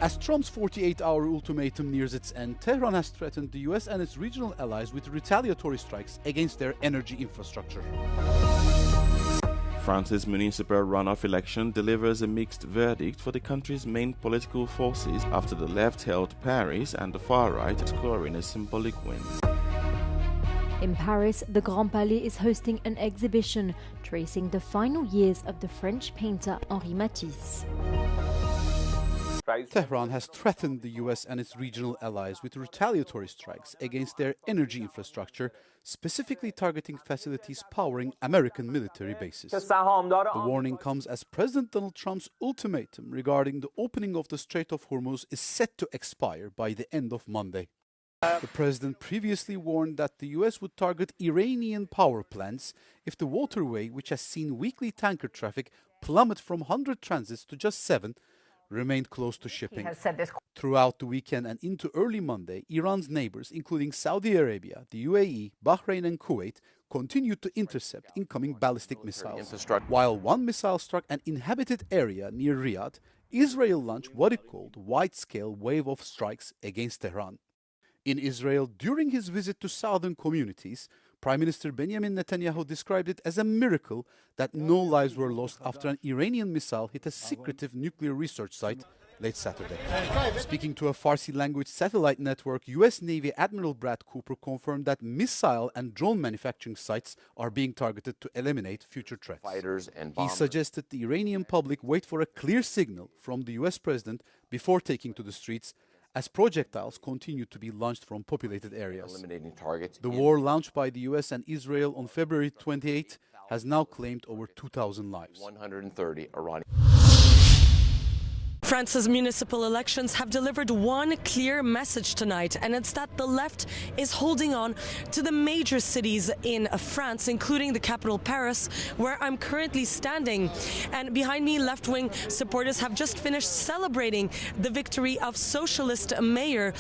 As Trump's 48-hour ultimatum nears its end, Tehran has threatened the US and its regional allies with retaliatory strikes against their energy infrastructure. France's municipal runoff election delivers a mixed verdict for the country's main political forces after the left held Paris and the far right scoring a symbolic win. In Paris, the Grand Palais is hosting an exhibition tracing the final years of the French painter Henri Matisse. Tehran has threatened the US and its regional allies with retaliatory strikes against their energy infrastructure, specifically targeting facilities powering American military bases. The warning comes as President Donald Trump's ultimatum regarding the opening of the Strait of Hormuz is set to expire by the end of Monday. The president previously warned that the US would target Iranian power plants if the waterway, which has seen weekly tanker traffic plummet from 100 transits to just 7, remained closed to shipping. Throughout the weekend and into early Monday, Iran's neighbors, including Saudi Arabia, the UAE, Bahrain and Kuwait, continued to intercept incoming ballistic missiles. While one missile struck an inhabited area near Riyadh, Israel launched what it called a wide-scale wave of strikes against Tehran. In Israel, during his visit to southern communities, Prime Minister Benjamin Netanyahu described it as a miracle that no lives were lost after an Iranian missile hit a secretive nuclear research site late Saturday. Speaking to a Farsi-language satellite network, US Navy Admiral Brad Cooper confirmed that missile and drone manufacturing sites are being targeted to eliminate future threats. He suggested the Iranian public wait for a clear signal from the US president before taking to the streets, as projectiles continue to be launched from populated areas. The war launched by the US and Israel on February 28 has now claimed over 2,000 lives. 130 Iranian. France's municipal elections have delivered one clear message tonight, and it's that the left is holding on to the major cities in France, including the capital Paris, where I'm currently standing. And behind me, left-wing supporters have just finished celebrating the victory of socialist mayor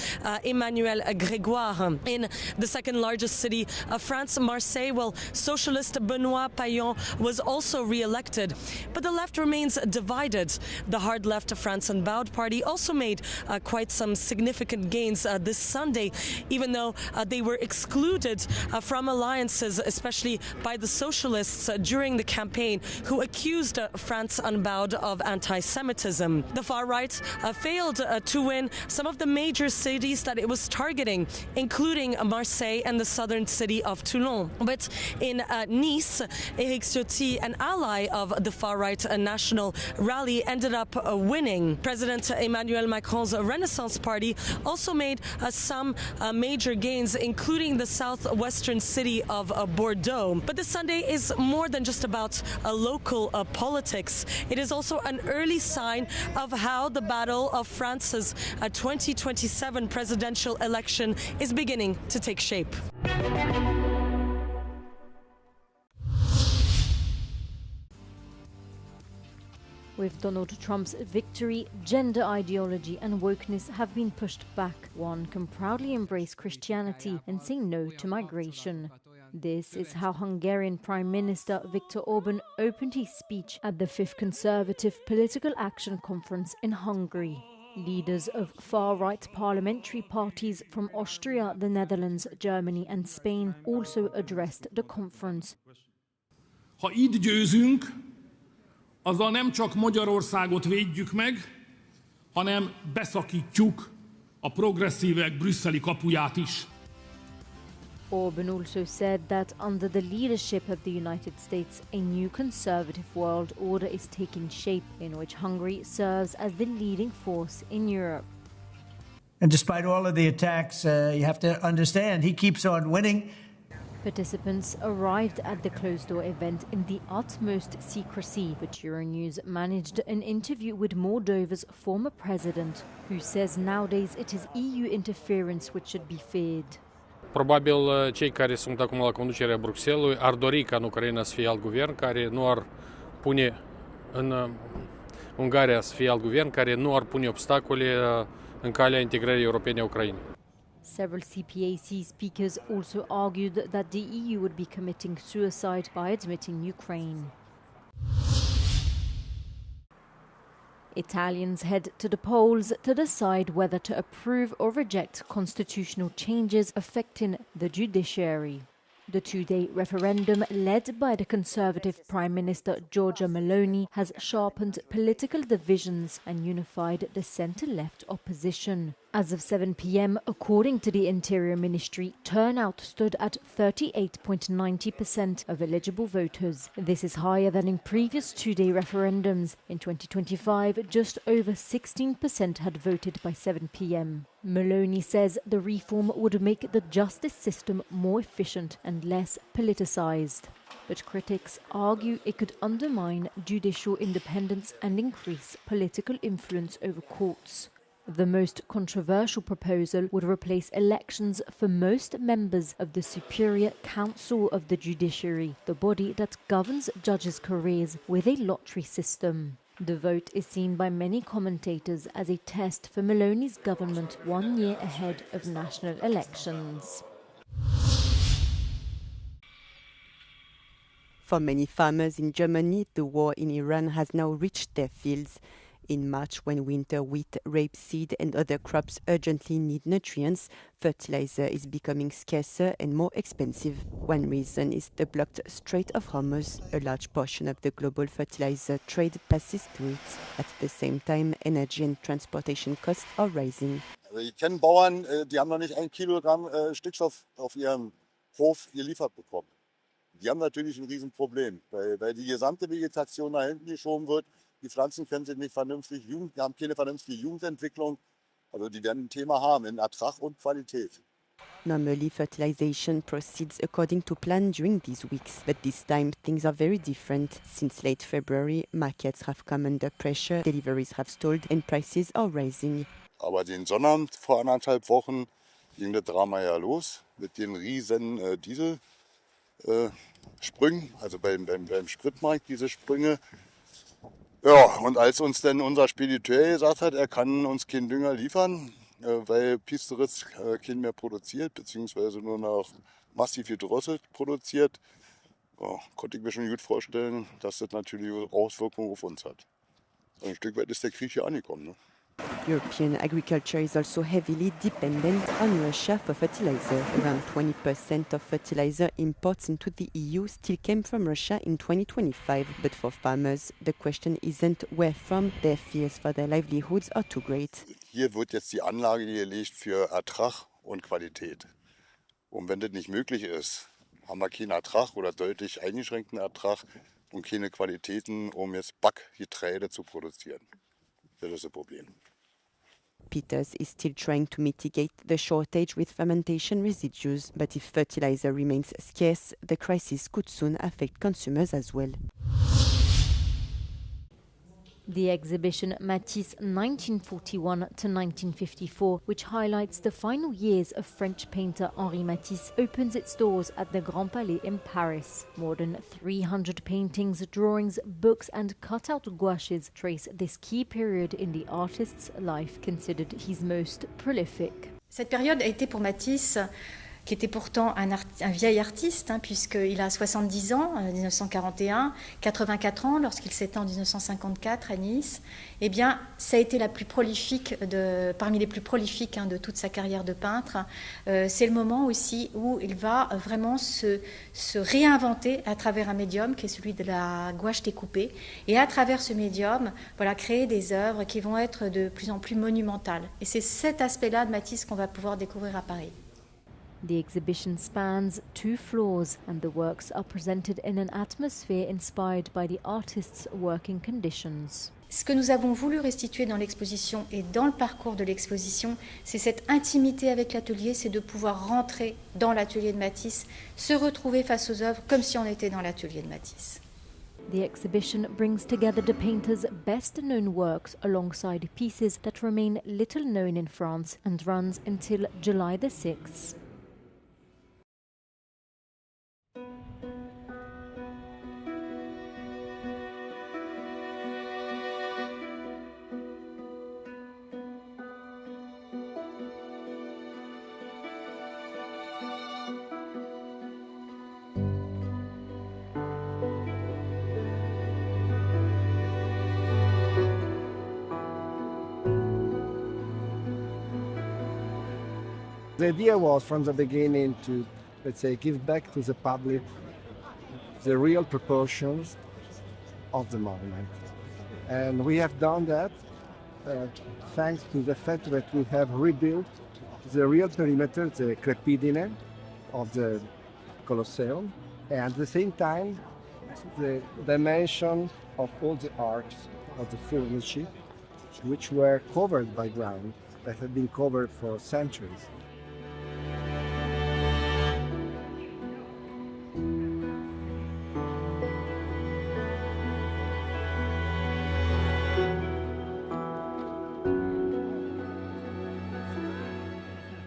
Emmanuel Grégoire. In the second largest city of France, Marseille, well, socialist Benoît Payon was also re-elected. But the left remains divided. The hard left of France Unbowed party also made quite some significant gains this Sunday, even though they were excluded from alliances, especially by the socialists during the campaign, who accused France Unbowed of anti-Semitism. The far right failed to win some of the major cities that it was targeting, including Marseille and the southern city of Toulon. But in Nice, Éric Ciotti, an ally of the far-right national rally, ended up winning. President Emmanuel Macron's Renaissance Party also made some major gains, including the southwestern city of Bordeaux. But this Sunday is more than just about local politics. It is also an early sign of how the battle of France's 2027 presidential election is beginning to take shape. With Donald Trump's victory, gender ideology and wokeness have been pushed back. One can proudly embrace Christianity and say no to migration. This is how Hungarian Prime Minister Viktor Orban opened his speech at the 5th Conservative Political Action Conference in Hungary. Leaders of far-right parliamentary parties from Austria, the Netherlands, Germany and Spain also addressed the conference. Ha így győzünk, azzal nem csak Magyarországot védjük meg, hanem beszakítjuk a progresszívek brüsszeli kapuját is. Orban also said that under the leadership of the United States, a new conservative world order is taking shape, in which Hungary serves as the leading force in Europe. And despite all of the attacks, you have to understand, he keeps on winning. Participants arrived at the closed-door event in the utmost secrecy, but Euronews managed an interview with Moldova's former president, who says nowadays it is EU interference which should be feared. Probabil cei care sunt acum la conducerea Bruxellesului ar dori ca în Ucraina să fie alt guvern care nu ar pune în Ungaria să fie alt guvern care nu ar pune obstacole în calea integrării europene a Ucrainei. Several CPAC speakers also argued that the EU would be committing suicide by admitting Ukraine. Italians head to the polls to decide whether to approve or reject constitutional changes affecting the judiciary. The two-day referendum, led by the Conservative Prime Minister Giorgia Meloni, has sharpened political divisions and unified the centre-left opposition. As of 7 p.m, according to the Interior Ministry, turnout stood at 38.90% of eligible voters. This is higher than in previous two-day referendums. In 2025, just over 16% had voted by 7 p.m. Meloni says the reform would make the justice system more efficient and less politicised. But critics argue it could undermine judicial independence and increase political influence over courts. The most controversial proposal would replace elections for most members of the Superior Council of the Judiciary, the body that governs judges' careers, with a lottery system. The vote is seen by many commentators as a test for Meloni's government 1 year ahead of national elections. For many farmers in Germany, the war in Iran has now reached their fields. In March, when winter wheat, rapeseed and other crops urgently need nutrients, fertilizer is becoming scarcer and more expensive. One reason is the blocked Strait of Hormuz. A large portion of the global fertilizer trade passes through it. At the same time, energy and transportation costs are rising. Ich kenne Bauern, die haben noch nicht 1 Kilogramm Stickstoff auf ihrem Hof geliefert bekommen. Die haben natürlich ein Riesenproblem, weil die gesamte Vegetation nach hinten geschoben wird. Die Pflanzen können sich nicht vernünftig die haben keine vernünftige Jugendentwicklung. Also die werden ein Thema haben in Ertrag und Qualität. Normally, fertilization proceeds according to plan during these weeks, but this time things are very different. Since late February, markets have come under pressure, deliveries have stalled and prices are rising. Aber den Sonnabend vor 1,5 Wochen ging das Drama ja los mit den riesen Dieselsprüngen, also beim Spritmarkt diese Sprünge. Ja, und als uns dann unser Spediteur gesagt hat, er kann uns keinen Dünger liefern, weil Pisteritz keinen mehr produziert, beziehungsweise nur noch massiv gedrosselt produziert, ja, konnte ich mir schon gut vorstellen, dass das natürlich Auswirkungen auf uns hat. Ein Stück weit ist der Krieg hier angekommen. Ne? European agriculture is also heavily dependent on Russia for fertilizer. Around 20% of fertilizer imports into the EU still came from Russia in 2025. But for farmers, the question isn't where from. Their fears for their livelihoods are too great. Hier wird jetzt die Anlage gelegt für Ertrag und Qualität. Und wenn das nicht möglich ist, haben wir keinen Ertrag oder deutlich eingeschränkten Ertrag und keine Qualitäten, um jetzt Backgetreide zu produzieren. Das ist das Problem. Peters is still trying to mitigate the shortage with fermentation residues, but if fertilizer remains scarce, the crisis could soon affect consumers as well. The exhibition Matisse 1941 to 1954, which highlights the final years of French painter Henri Matisse, opens its doors at the Grand Palais in Paris. More than 300 paintings, drawings, books and cut-out gouaches trace this key period in the artist's life, considered his most prolific. Cette période a été pour Matisse, qui était pourtant un vieil artiste, puisqu'il a 70 ans en 1941, 84 ans lorsqu'il s'éteint en 1954 à Nice. Eh bien, ça a été la plus prolifique parmi les plus prolifiques de toute sa carrière de peintre. C'est le moment aussi où il va vraiment se réinventer à travers un médium qui est celui de la gouache découpée. Et à travers ce médium, voilà, créer des œuvres qui vont être de plus en plus monumentales. Et c'est cet aspect-là de Matisse qu'on va pouvoir découvrir à Paris. The exhibition spans 2 floors and the works are presented in an atmosphere inspired by the artist's working conditions. Ce que nous avons voulu restituer dans l'exposition et dans le parcours de l'exposition, c'est cette intimité avec l'atelier, c'est de pouvoir rentrer dans l'atelier de Matisse, se retrouver face aux œuvres comme si on était dans l'atelier de Matisse. The exhibition brings together the painter's best-known works alongside pieces that remain little known in France and runs until July the 6th. The idea was from the beginning to, let's say, give back to the public the real proportions of the monument. And we have done that thanks to the fact that we have rebuilt the real perimeter, the crepidine of the Colosseum, and at the same time, the dimension of all the arcs of the furniture, which were covered by ground that had been covered for centuries.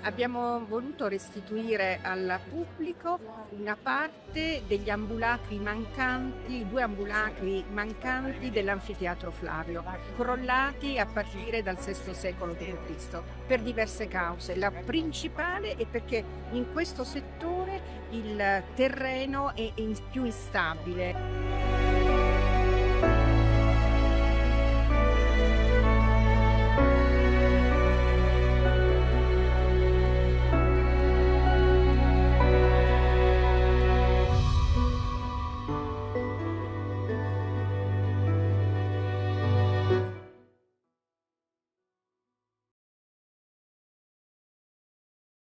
Abbiamo voluto restituire al pubblico una parte degli ambulacri mancanti, 2 ambulacri mancanti dell'anfiteatro Flavio, crollati a partire dal VI secolo d.C. per diverse cause. La principale è perché in questo settore il terreno è più instabile.